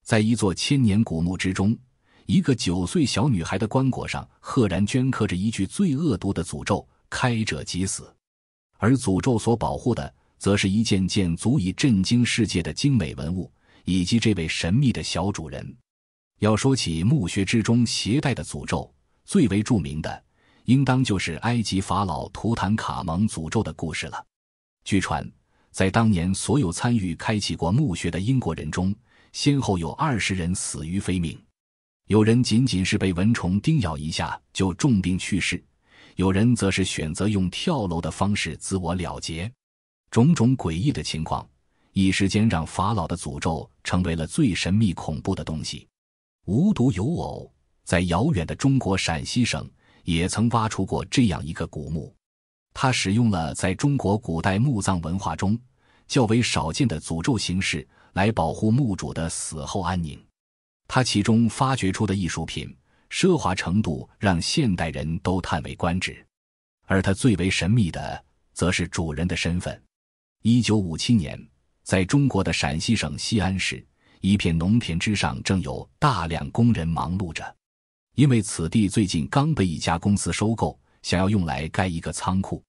在一座千年古墓之中，一个9岁小女孩的棺椁上赫然镌刻着一句最恶毒的诅咒：开者即死。而诅咒所保护的则是一件件足以震惊世界的精美文物，以及这位神秘的小主人。要说起墓穴之中携带的诅咒，最为著名的应当就是埃及法老图坦卡蒙诅咒的故事了。据传，在当年所有参与开启过墓穴的英国人中，先后有20人死于非命。有人仅仅是被蚊虫叮咬一下就重病去世，有人则是选择用跳楼的方式自我了结。种种诡异的情况一时间让法老的诅咒成为了最神秘恐怖的东西。无独有偶，在遥远的中国陕西省也曾挖出过这样一个古墓，它使用了在中国古代墓葬文化中较为少见的诅咒形式来保护墓主的死后安宁。它其中发掘出的艺术品奢华程度让现代人都叹为观止，而它最为神秘的则是主人的身份。1957年，在中国的陕西省西安市一片农田之上，正有大量工人忙碌着。因为此地最近刚被一家公司收购，想要用来盖一个仓库。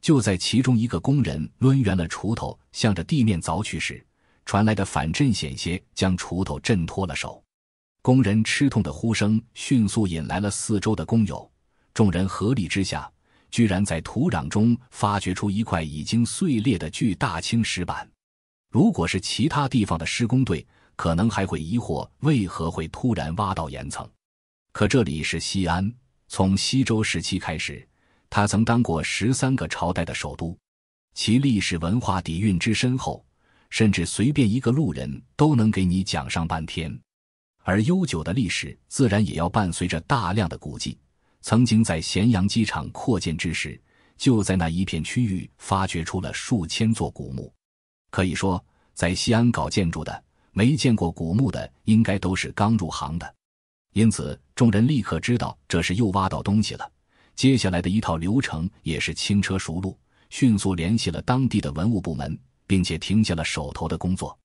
就在其中一个工人抡圆了锄头向着地面凿去时，传来的反震险些将锄头震脱了手。工人吃痛的呼声迅速引来了四周的工友，众人合力之下，居然在土壤中发掘出一块已经碎裂的巨大青石板。如果是其他地方的施工队，可能还会疑惑为何会突然挖到岩层。可这里是西安，从西周时期开始，它曾当过13个朝代的首都，其历史文化底蕴之深厚，甚至随便一个路人都能给你讲上半天。而悠久的历史自然也要伴随着大量的古迹。曾经在咸阳机场扩建之时，就在那一片区域发掘出了数千座古墓。可以说，在西安搞建筑的，没见过古墓的应该都是刚入行的。因此众人立刻知道这是又挖到东西了，接下来的一套流程也是轻车熟路，迅速联系了当地的文物部门，并且停下了手头的工作。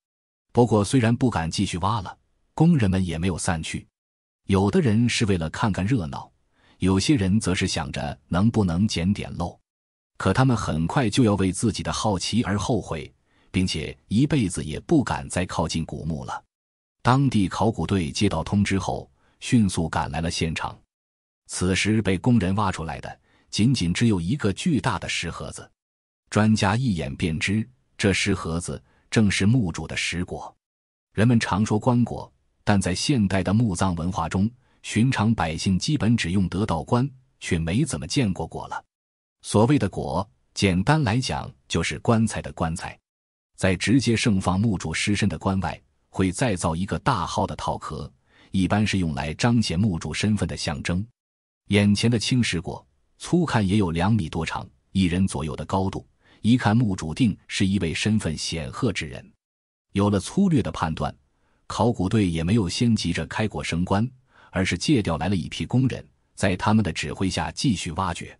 不过虽然不敢继续挖了，工人们也没有散去。有的人是为了看看热闹，有些人则是想着能不能捡点漏。可他们很快就要为自己的好奇而后悔，并且一辈子也不敢再靠近古墓了。当地考古队接到通知后，迅速赶来了现场。此时被工人挖出来的仅仅只有一个巨大的石盒子。专家一眼便知，这石盒子正是墓主的尸椁。人们常说棺椁，但在现代的墓葬文化中，寻常百姓基本只用得道棺，却没怎么见过椁了。所谓的椁，简单来讲就是棺材的棺材。在直接盛放墓主尸身的棺外，会再造一个大号的套壳，一般是用来彰显墓主身份的象征。眼前的青石椁，粗看也有2米多长，1人左右的高度，一看墓主定是一位身份显赫之人。有了粗略的判断，考古队也没有先急着开椁升棺，而是借调来了一批工人，在他们的指挥下继续挖掘。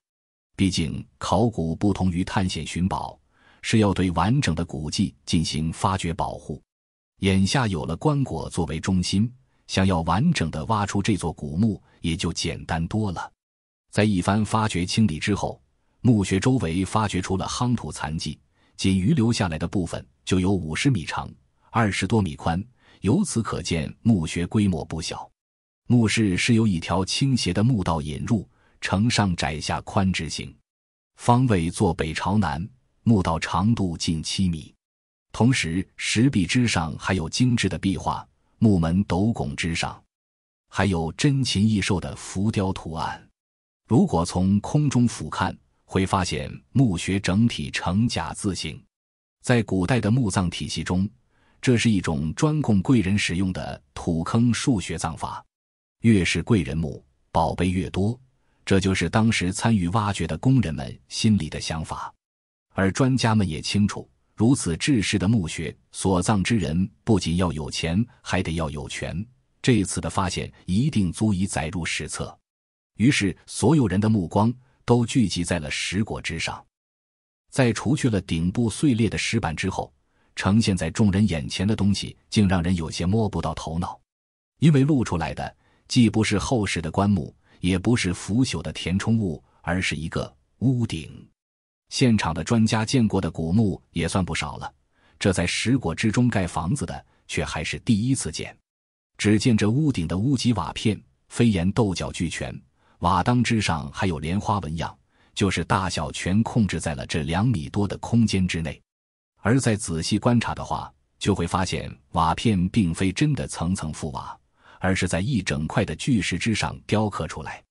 毕竟考古不同于探险寻宝，是要对完整的古迹进行发掘保护。眼下有了棺椁作为中心，想要完整的挖出这座古墓也就简单多了。在一番发掘清理之后，墓穴周围发掘出了夯土残迹，仅余留下来的部分就有50米长，20多米宽，由此可见墓穴规模不小。墓室是由一条倾斜的墓道引入，呈上窄下宽之形，方位坐北朝南，墓道长度近7米。同时石壁之上还有精致的壁画，墓门斗拱之上还有珍禽异兽的浮雕图案。如果从空中俯瞰，会发现墓穴整体呈甲字形。在古代的墓葬体系中，这是一种专供贵人使用的土坑数穴葬法。越是贵人墓，宝贝越多，这就是当时参与挖掘的工人们心里的想法。而专家们也清楚，如此制式的墓穴，所葬之人不仅要有钱，还得要有权。这次的发现一定足以载入史册。于是所有人的目光都聚集在了石椁之上。在除去了顶部碎裂的石板之后，呈现在众人眼前的东西竟让人有些摸不到头脑，因为露出来的既不是厚实的棺木，也不是腐朽的填充物，而是一个屋顶。现场的专家见过的古墓也算不少了，这在石椁之中盖房子的却还是第一次见。只见这屋顶的屋脊瓦片飞檐斗角俱全，瓦当之上还有莲花纹样，就是大小全控制在了这2米多的空间之内。而再仔细观察的话，就会发现瓦片并非真的层层覆瓦，而是在一整块的巨石之上雕刻出来。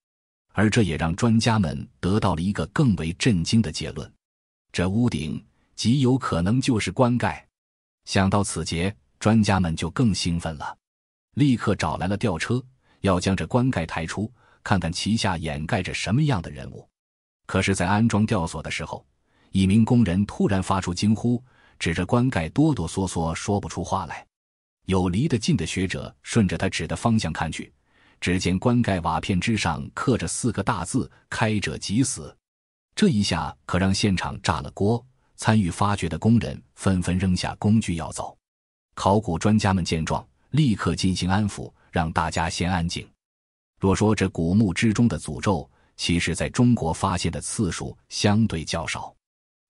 而这也让专家们得到了一个更为震惊的结论，这屋顶极有可能就是棺盖。想到此节，专家们就更兴奋了，立刻找来了吊车，要将这棺盖抬出，看看其下掩盖着什么样的人物。可是在安装吊索的时候，一名工人突然发出惊呼，指着棺盖哆哆嗦嗦说不出话来。有离得近的学者顺着他指的方向看去，只见棺盖瓦片之上刻着4个大字：开者即死。这一下可让现场炸了锅，参与发掘的工人纷纷扔下工具要走。考古专家们见状，立刻进行安抚，让大家先安静。若说这古墓之中的诅咒，其实在中国发现的次数相对较少。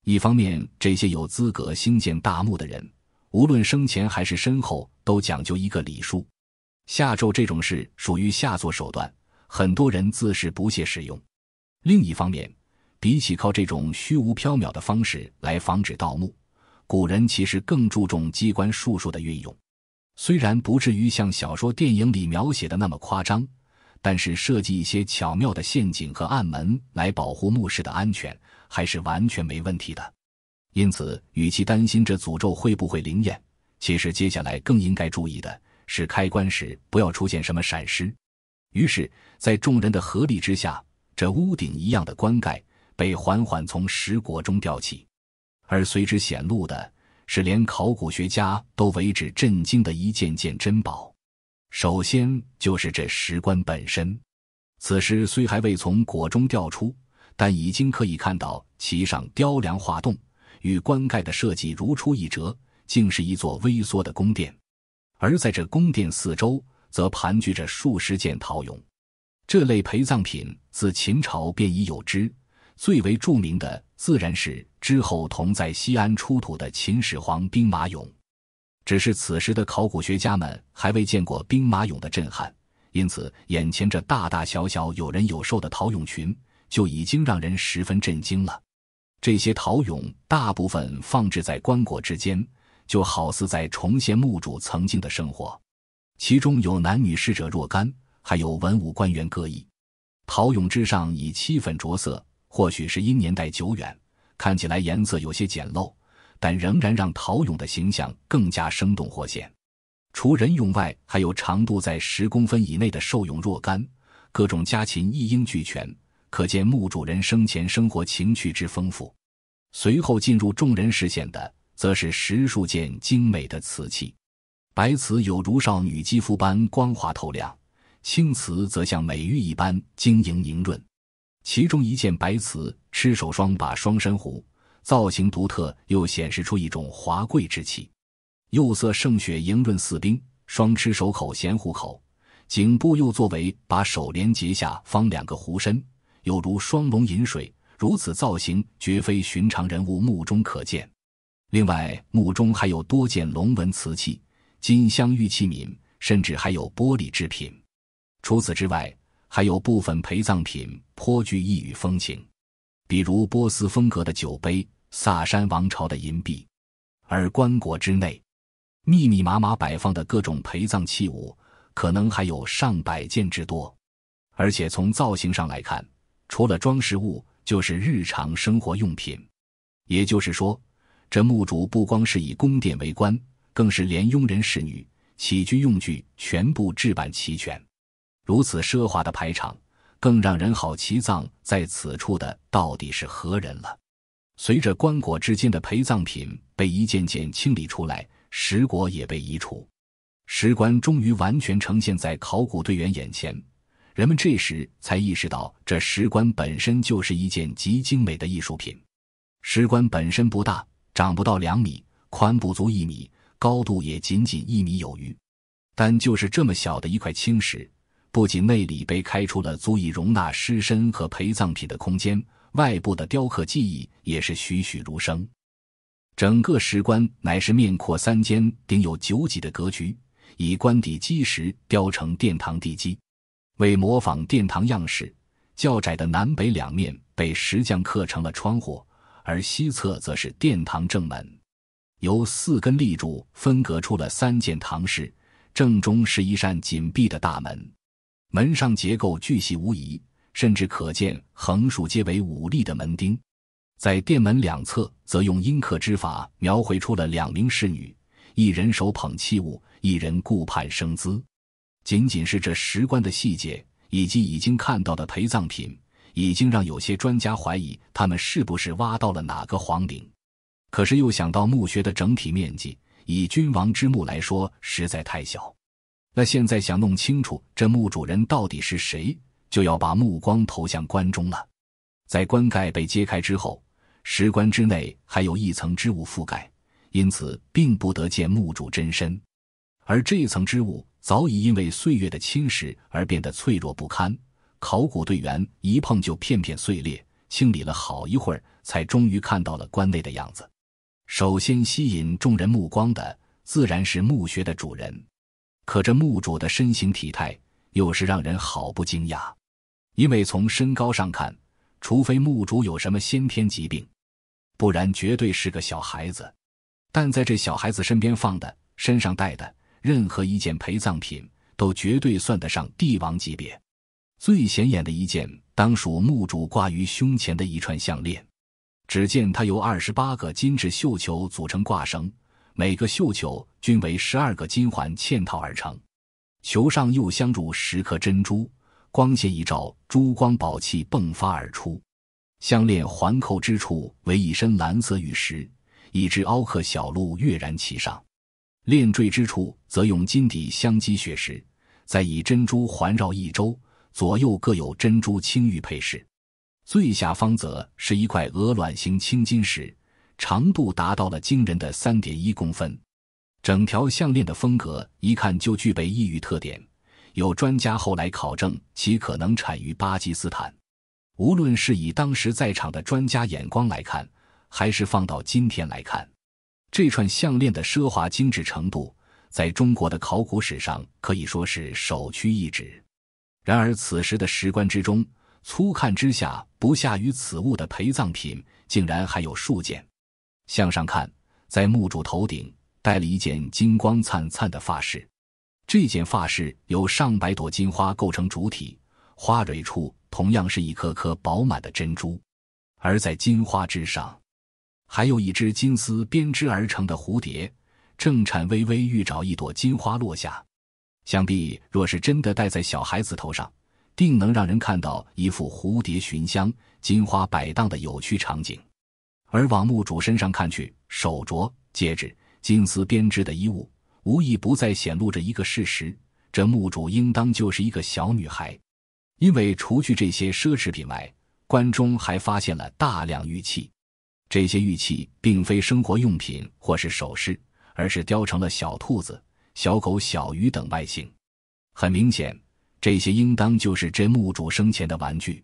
一方面，这些有资格兴建大墓的人，无论生前还是身后，都讲究一个礼数。下咒这种事属于下作手段，很多人自是不屑使用。另一方面，比起靠这种虚无缥缈的方式来防止盗墓，古人其实更注重机关术数的运用。虽然不至于像小说电影里描写的那么夸张，但是设计一些巧妙的陷阱和暗门来保护墓室的安全，还是完全没问题的。因此，与其担心这诅咒会不会灵验，其实接下来更应该注意的是开棺时不要出现什么闪失。于是，在众人的合力之下，这屋顶一样的棺盖被缓缓从石椁中吊起，而随之显露的是连考古学家都为之震惊的一件件珍宝。首先就是这石棺本身，此时虽还未从椁中吊出，但已经可以看到其上雕梁画栋，与棺盖的设计如出一辙，竟是一座微缩的宫殿。而在这宫殿四周，则盘踞着数十件陶俑。这类陪葬品自秦朝便已有之，最为著名的自然是之后同在西安出土的秦始皇兵马俑。只是此时的考古学家们还未见过兵马俑的震撼，因此眼前这大大小小有人有兽的陶俑群就已经让人十分震惊了。这些陶俑大部分放置在棺椁之间，就好似在重现墓主曾经的生活，其中有男女逝者若干，还有文武官员各异。陶俑之上以漆粉着色，或许是因年代久远，看起来颜色有些简陋，但仍然让陶俑的形象更加生动活现。除人俑外，还有长度在10公分以内的兽俑若干，各种家禽一应俱全，可见墓主人生前生活情趣之丰富。随后进入众人视线的，则是10数件精美的瓷器。白瓷有如少女肌肤般光滑透亮，青瓷则像美玉一般晶莹莹润。其中一件白瓷螭首双把双身壶，造型独特，又显示出一种华贵之气。釉色胜雪莹润似冰，双螭首口衔壶口，颈部又作为把手连结下方2个壶身，有如双龙饮水，如此造型绝非寻常人物墓中可见。另外，墓中还有多件龙纹瓷器、金镶玉器皿，甚至还有玻璃制品。除此之外，还有部分陪葬品颇具异域风情，比如波斯风格的酒杯、萨珊王朝的银币。而棺椁之内密密麻麻摆放的各种陪葬器物，可能还有上百件之多。而且从造型上来看，除了装饰物，就是日常生活用品。也就是说，这墓主不光是以宫殿为官，更是连佣人侍女、起居用具全部置办齐全。如此奢华的排场，更让人好奇葬在此处的到底是何人了。随着棺椁之间的陪葬品被一件件清理出来，石椁也被移除，石棺终于完全呈现在考古队员眼前。人们这时才意识到，这石棺本身就是一件极精美的艺术品。石棺本身不大，长不到2米，宽不足1米，高度也仅仅1米有余。但就是这么小的一块青石，不仅内里被开出了足以容纳尸身和陪葬品的空间，外部的雕刻技艺也是栩栩如生。整个石棺乃是面阔3间，顶有9脊的格局，以棺底基石雕成殿堂地基。为模仿殿堂样式，较窄的南北两面被石匠刻成了窗户，而西侧则是殿堂正门，由4根立柱分隔出了3间堂室，正中是一扇紧闭的大门，门上结构巨细无遗，甚至可见横竖皆为5立的门钉。在殿门两侧则用阴刻之法描绘出了2名侍女，一人手捧器物，一人顾盼生姿。仅仅是这石棺的细节以及已经看到的陪葬品，已经让有些专家怀疑他们是不是挖到了哪个皇陵。可是又想到墓穴的整体面积，以君王之墓来说实在太小，那现在想弄清楚这墓主人到底是谁，就要把目光投向棺中了。在棺盖被揭开之后，石棺之内还有一层织物覆盖，因此并不得见墓主真身。而这层织物早已因为岁月的侵蚀而变得脆弱不堪，考古队员一碰就片片碎裂，清理了好一会儿，才终于看到了棺内的样子。首先吸引众人目光的自然是墓穴的主人，可这墓主的身形体态又是让人好不惊讶。因为从身高上看，除非墓主有什么先天疾病，不然绝对是个小孩子。但在这小孩子身边放的、身上带的任何一件陪葬品，都绝对算得上帝王级别。最显眼的一件当属墓主挂于胸前的一串项链，只见它由28个金质绣球组成挂绳，每个绣球均为12个金环嵌套而成，球上又镶入10颗珍珠，光线一照，珠光宝气迸发而出。项链环扣之处为一身蓝色玉石，一只凹刻小鹿跃然其上，链坠之处则用金底镶基血石，再以珍珠环绕一周，左右各有珍珠青玉配饰。最下方则是一块鹅卵形青金石，长度达到了惊人的 3.1 公分。整条项链的风格一看就具备异域特点，有专家后来考证其可能产于巴基斯坦。无论是以当时在场的专家眼光来看，还是放到今天来看，这串项链的奢华精致程度在中国的考古史上可以说是首屈一指。然而此时的石棺之中，粗看之下不下于此物的陪葬品竟然还有数件。向上看，在墓主头顶戴了一件金光灿灿的发饰，这件发饰由上百朵金花构成主体，花蕊处同样是一颗颗饱满的珍珠，而在金花之上还有一只金丝编织而成的蝴蝶，正颤巍巍欲找一朵金花落下。想必若是真的戴在小孩子头上，定能让人看到一幅蝴蝶寻香、金花摆荡的有趣场景。而往墓主身上看去，手镯、戒指、金丝编织的衣物，无一不再显露着一个事实，这墓主应当就是一个小女孩。因为除去这些奢侈品外，棺中还发现了大量玉器。这些玉器并非生活用品或是首饰，而是雕成了小兔子、小狗、小鱼等外形。很明显，这些应当就是这墓主生前的玩具。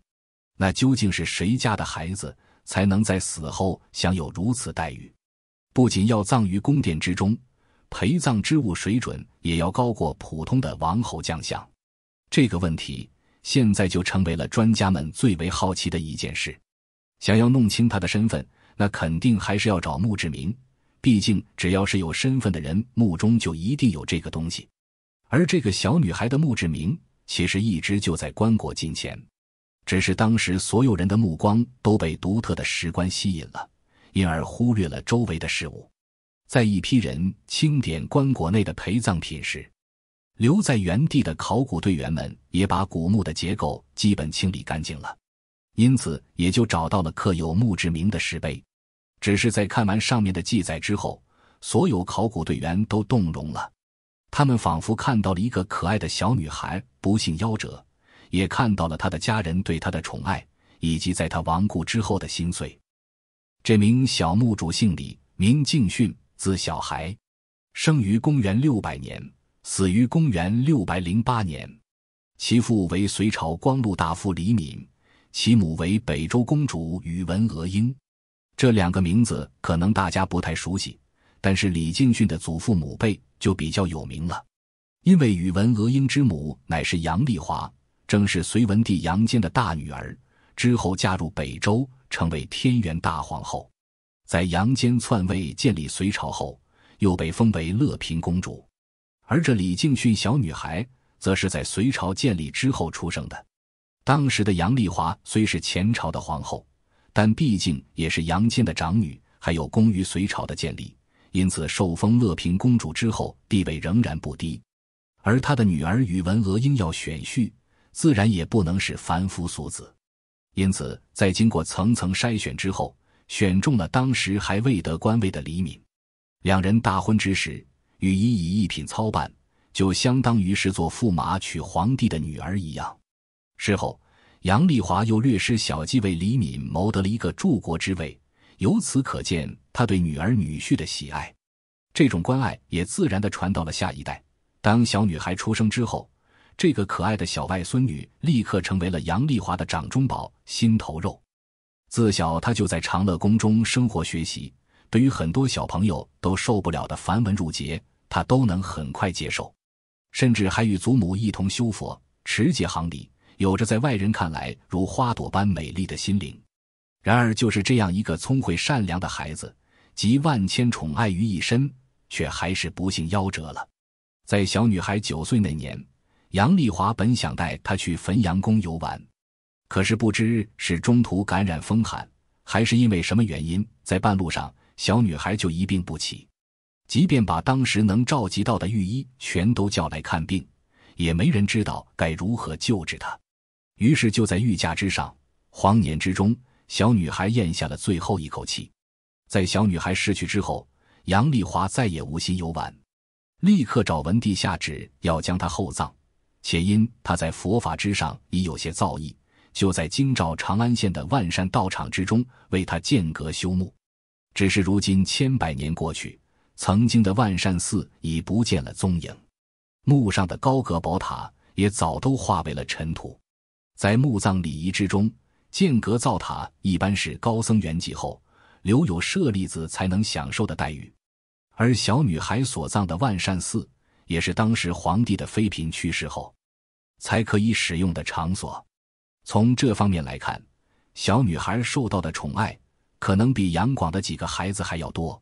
那究竟是谁家的孩子才能在死后享有如此待遇？不仅要葬于宫殿之中，陪葬之物水准也要高过普通的王侯将相。这个问题现在就成为了专家们最为好奇的一件事。想要弄清他的身份，那肯定还是要找墓志铭，毕竟只要是有身份的人，墓中就一定有这个东西。而这个小女孩的墓志铭其实一直就在棺椁近前，只是当时所有人的目光都被独特的石棺吸引了，因而忽略了周围的事物。在一批人清点棺椁内的陪葬品时，留在原地的考古队员们也把古墓的结构基本清理干净了，因此也就找到了刻有墓志铭的石碑。只是在看完上面的记载之后，所有考古队员都动容了，他们仿佛看到了一个可爱的小女孩不幸夭折，也看到了她的家人对她的宠爱，以及在她亡故之后的心碎。这名小墓主姓李，名敬训，字小孩，生于公元600年，死于公元608年。其父为隋朝光禄大夫李敏，其母为北周公主宇文娥英。这两个名字可能大家不太熟悉，但是李敬训的祖父母辈就比较有名了。因为宇文娥英之母乃是杨丽华，正是隋文帝杨坚的大女儿，之后嫁入北周，成为天元大皇后。在杨坚篡位建立隋朝后，又被封为乐平公主。而这李敬训小女孩则是在隋朝建立之后出生的。当时的杨丽华虽是前朝的皇后，但毕竟也是杨坚的长女，还有功于隋朝的建立，因此受封乐平公主之后地位仍然不低。而她的女儿宇文娥英要选婿，自然也不能是凡夫俗子。因此在经过层层筛选之后，选中了当时还未得官位的李敏。两人大婚之时，与以一品操办，就相当于是做驸马娶皇帝的女儿一样。事后杨丽华又略施小计，为李敏谋得了一个柱国之位，由此可见他对女儿女婿的喜爱。这种关爱也自然地传到了下一代。当小女孩出生之后，这个可爱的小外孙女立刻成为了杨丽华的掌中宝、心头肉。自小她就在长乐宫中生活学习，对于很多小朋友都受不了的繁文缛节，她都能很快接受，甚至还与祖母一同修佛、持节行礼，有着在外人看来如花朵般美丽的心灵。然而就是这样一个聪慧善良的孩子，集万千宠爱于一身，却还是不幸夭折了。在小女孩9岁那年，杨丽华本想带她去汾阳宫游玩，可是不知是中途感染风寒，还是因为什么原因，在半路上小女孩就一病不起。即便把当时能召集到的御医全都叫来看病，也没人知道该如何救治她。于是就在御驾之上，荒年之中，小女孩咽下了最后一口气。在小女孩逝去之后，杨丽华再也无心游玩，立刻找文帝下旨要将她厚葬，且因她在佛法之上已有些造诣，就在京兆长安县的万善道场之中为她建阁修墓。只是如今千百年过去，曾经的万善寺已不见了踪影，墓上的高阁宝塔也早都化为了尘土。在墓葬礼仪之中，建阁造塔一般是高僧圆寂后留有舍利子才能享受的待遇，而小女孩所葬的万善寺也是当时皇帝的妃嫔去世后才可以使用的场所。从这方面来看，小女孩受到的宠爱可能比杨广的几个孩子还要多。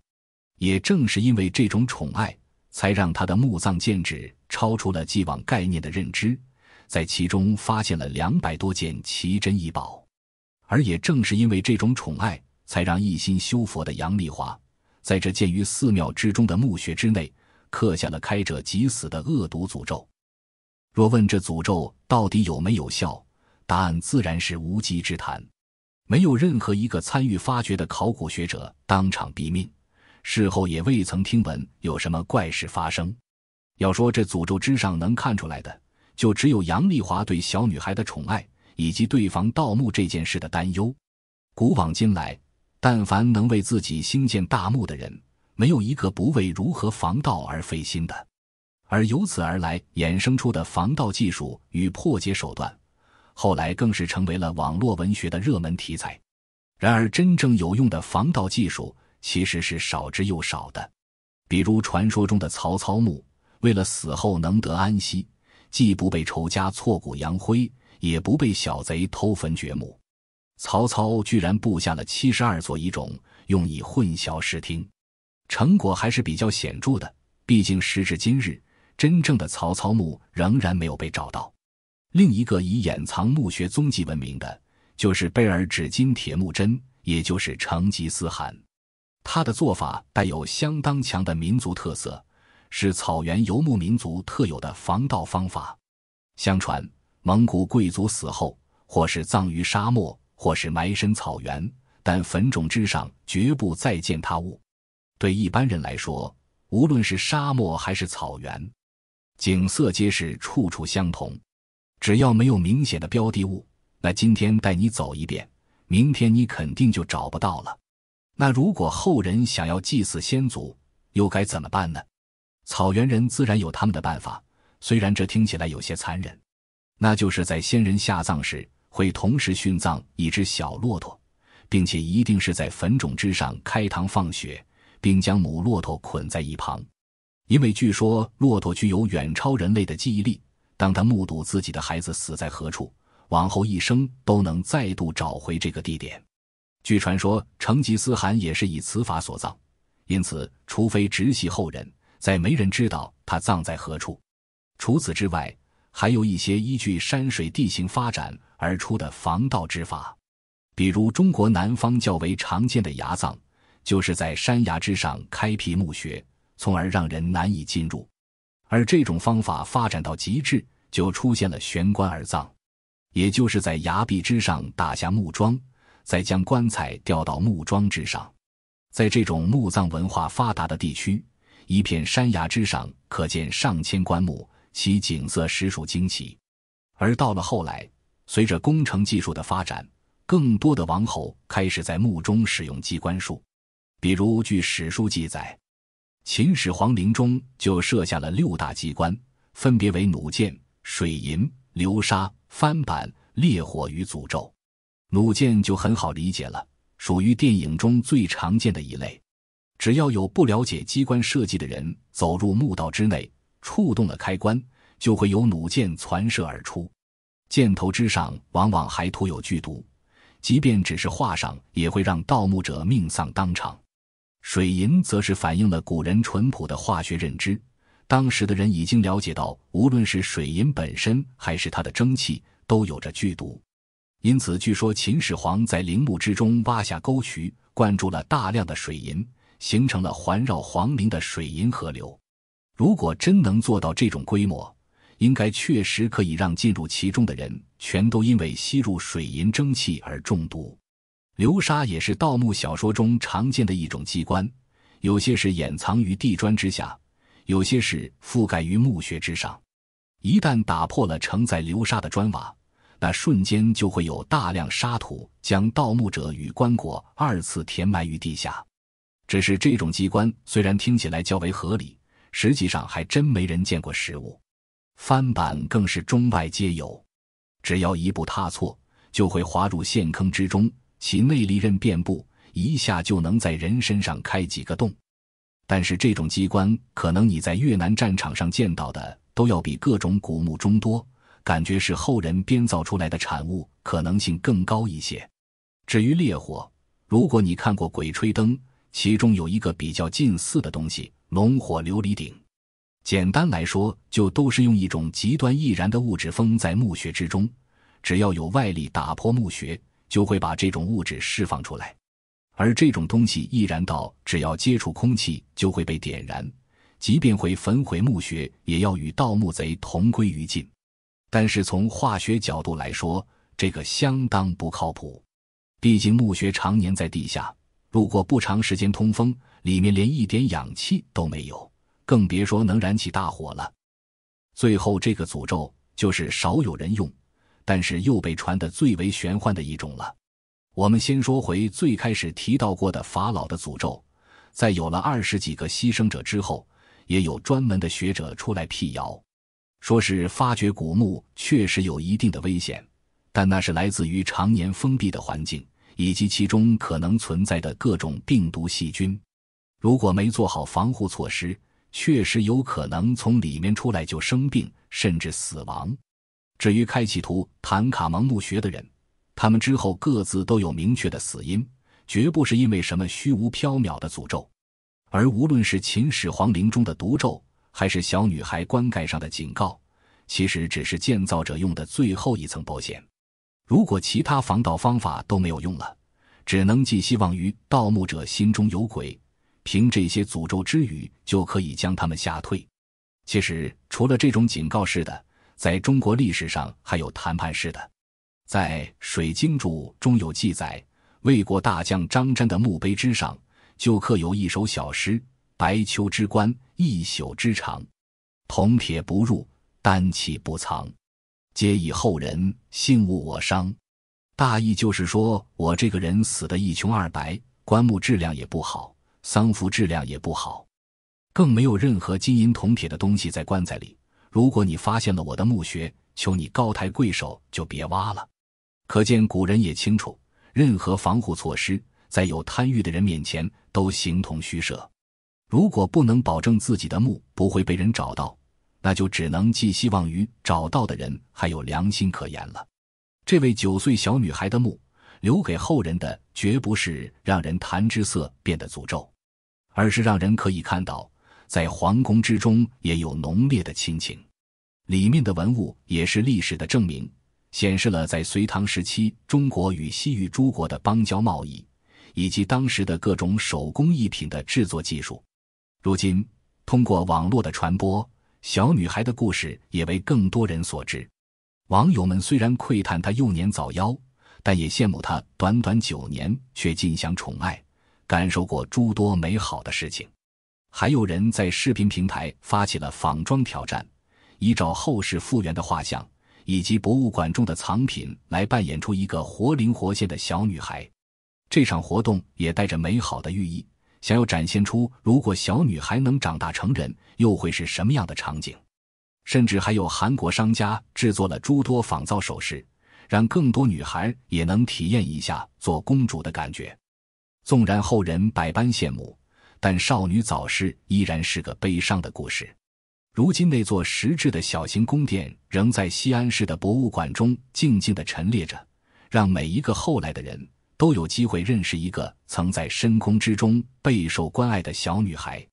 也正是因为这种宠爱，才让她的墓葬建制超出了既往概念的认知，在其中发现了200多件奇珍异宝。而也正是因为这种宠爱，才让一心修佛的杨丽华在这建于寺庙之中的墓穴之内刻下了开者即死的恶毒诅咒。若问这诅咒到底有没有效，答案自然是无稽之谈。没有任何一个参与发掘的考古学者当场毙命，事后也未曾听闻有什么怪事发生。要说这诅咒之上能看出来的，就只有杨丽华对小女孩的宠爱，以及对防盗墓这件事的担忧。古往今来，但凡能为自己兴建大墓的人，没有一个不为如何防盗而费心的。而由此而来衍生出的防盗技术与破解手段，后来更是成为了网络文学的热门题材。然而真正有用的防盗技术其实是少之又少的。比如传说中的曹操墓，为了死后能得安息，既不被仇家挫骨扬灰，也不被小贼偷坟掘墓，曹操居然布下了72座遗冢，用以混淆视听。成果还是比较显著的，毕竟时至今日，真正的曹操墓仍然没有被找到。另一个以掩藏墓穴踪迹闻名的，就是贝尔纸金铁木真，也就是成吉思汗。他的做法带有相当强的民族特色，是草原游牧民族特有的防盗方法。相传蒙古贵族死后，或是葬于沙漠，或是埋身草原，但坟冢之上绝不再见他物。对一般人来说，无论是沙漠还是草原，景色皆是处处相同，只要没有明显的标的物，那今天带你走一遍，明天你肯定就找不到了。那如果后人想要祭祀先祖，又该怎么办呢？草原人自然有他们的办法，虽然这听起来有些残忍，那就是在先人下葬时会同时殉葬一只小骆驼，并且一定是在坟冢之上开膛放血，并将母骆驼捆在一旁。因为据说骆驼具有远超人类的记忆力，当他目睹自己的孩子死在何处，往后一生都能再度找回这个地点。据传说成吉思汗也是以此法所葬，因此除非直系后人，再没人知道他葬在何处。除此之外，还有一些依据山水地形发展而出的防盗之法，比如中国南方较为常见的崖葬，就是在山崖之上开辟墓穴，从而让人难以进入。而这种方法发展到极致，就出现了悬棺而葬，也就是在崖壁之上打下木桩，再将棺材吊到木桩之上。在这种墓葬文化发达的地区，一片山崖之上可见上千棺木，其景色实属惊奇。而到了后来，随着工程技术的发展，更多的王侯开始在墓中使用机关术。比如据史书记载，秦始皇陵中就设下了6大机关，分别为弩箭、水银、流沙、翻板、烈火与诅咒。弩箭就很好理解了，属于电影中最常见的一类。只要有不了解机关设计的人走入墓道之内，触动了开关，就会有弩箭传射而出。箭头之上往往还涂有剧毒，即便只是画上，也会让盗墓者命丧当场。水银则是反映了古人淳朴的化学认知，当时的人已经了解到，无论是水银本身还是它的蒸汽，都有着剧毒。因此据说秦始皇在陵墓之中挖下沟渠，灌注了大量的水银，形成了环绕皇陵的水银河流。如果真能做到这种规模，应该确实可以让进入其中的人全都因为吸入水银蒸汽而中毒。流沙也是盗墓小说中常见的一种机关，有些是掩藏于地砖之下，有些是覆盖于墓穴之上。一旦打破了承载流沙的砖瓦，那瞬间就会有大量沙土将盗墓者与棺椁2次填埋于地下。只是这种机关虽然听起来较为合理，实际上还真没人见过实物。翻板更是中外皆有，只要一步踏错，就会滑入陷坑之中，其内利刃遍布，一下就能在人身上开几个洞。但是这种机关可能你在越南战场上见到的都要比各种古墓中多，感觉是后人编造出来的产物，可能性更高一些。至于烈火，如果你看过《鬼吹灯》，其中有一个比较近似的东西，龙火琉璃鼎。简单来说，就都是用一种极端易燃的物质封在墓穴之中，只要有外力打破墓穴，就会把这种物质释放出来。而这种东西易燃到只要接触空气就会被点燃，即便会焚毁墓穴，也要与盗墓贼同归于尽。但是从化学角度来说，这个相当不靠谱。毕竟墓穴常年在地下，如果不长时间通风，里面连一点氧气都没有，更别说能燃起大火了。最后这个诅咒就是少有人用，但是又被传得最为玄幻的一种了。我们先说回最开始提到过的法老的诅咒，在有了20几个牺牲者之后，也有专门的学者出来辟谣，说是发掘古墓确实有一定的危险，但那是来自于常年封闭的环境，以及其中可能存在的各种病毒细菌。如果没做好防护措施，确实有可能从里面出来就生病，甚至死亡。至于开启图坦卡蒙墓穴的人，他们之后各自都有明确的死因，绝不是因为什么虚无缥缈的诅咒。而无论是秦始皇陵中的毒咒，还是小女孩棺盖上的警告，其实只是建造者用的最后一层保险。如果其他防盗方法都没有用了，只能寄希望于盗墓者心中有鬼，凭这些诅咒之语就可以将他们吓退。其实除了这种警告式的，在中国历史上还有谈判式的。在《水经注》中有记载，魏国大将张瞻的墓碑之上就刻有一首小诗：白秋之棺，一宿之长，铜铁不入，丹气不藏，皆以后人幸勿我伤。大意就是说，我这个人死得一穷二白，棺木质量也不好，丧服质量也不好，更没有任何金银铜铁的东西在棺材里。如果你发现了我的墓穴，求你高抬贵手，就别挖了。可见古人也清楚，任何防护措施在有贪欲的人面前都形同虚设。如果不能保证自己的墓不会被人找到，那就只能寄希望于找到的人还有良心可言了。这位9岁小女孩的墓留给后人的绝不是让人谈之色变的诅咒，而是让人可以看到在皇宫之中也有浓烈的亲情。里面的文物也是历史的证明，显示了在隋唐时期中国与西域诸国的邦交贸易，以及当时的各种手工艺品的制作技术。如今通过网络的传播，小女孩的故事也为更多人所知。网友们虽然喟叹她幼年早夭，但也羡慕她短短9年却尽享宠爱，感受过诸多美好的事情。还有人在视频平台发起了仿妆挑战，依照后世复原的画像以及博物馆中的藏品来扮演出一个活灵活现的小女孩。这场活动也带着美好的寓意，想要展现出如果小女孩能长大成人，又会是什么样的场景。甚至还有韩国商家制作了诸多仿造首饰，让更多女孩也能体验一下做公主的感觉。纵然后人百般羡慕，但少女早逝依然是个悲伤的故事。如今那座石质的小型宫殿仍在西安市的博物馆中静静地陈列着，让每一个后来的人都有机会认识一个曾在深宫之中备受关爱的小女孩。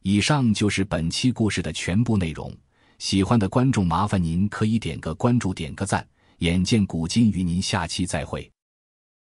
以上就是本期故事的全部内容，喜欢的观众麻烦您可以点个关注点个赞，眼见古今与您下期再会。